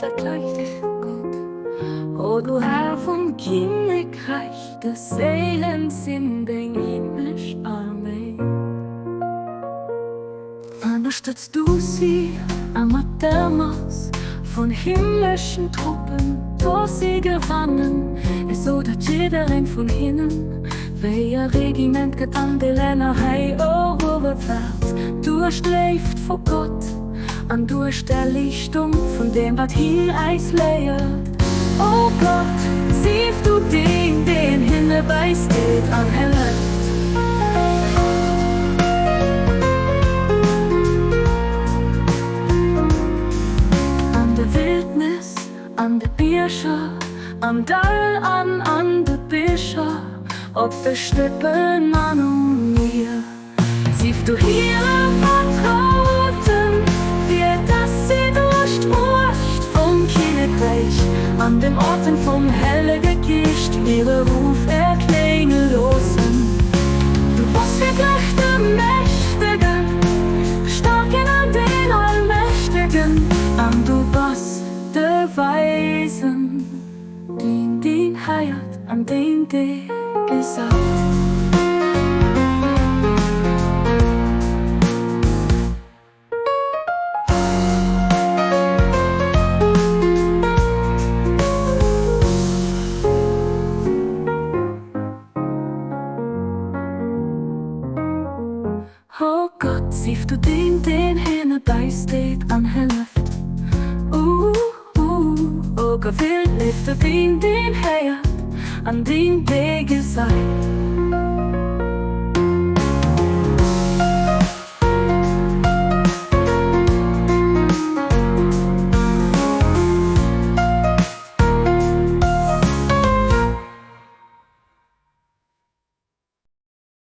vergleicht dich Gott. O du Herr von Königreich, des Seelens in den himmlisch Armee. Unterstützt du sie am Dämmers von himmlischen Truppen, wo sie gewannen, es oder jederin von hinnen, wie ihr Regiment getan, die Länder hei overwärts, durchstreift vor Gott, an durch der Lichtung von dem, was hier Eis leiert. O Gott, siehst du den Himmel beisteht an Helle. An de Bierscher, am Dall an de Bischer, ob wir schnippen an mir. Siehst du hier Vertrauten, wie das sie durchwurscht vom Königreich, an den Orten vom helle Gesicht, ihre Ruf erklingen losen. Du bist der gerechte Mächtigen, starken an den Allmächtigen, an du bist de Weisen, den heiert, an den gesagt. Oh Gott, siehst du den hinne beisteht an Helle. Wild liftet den heiert, an den gesagt.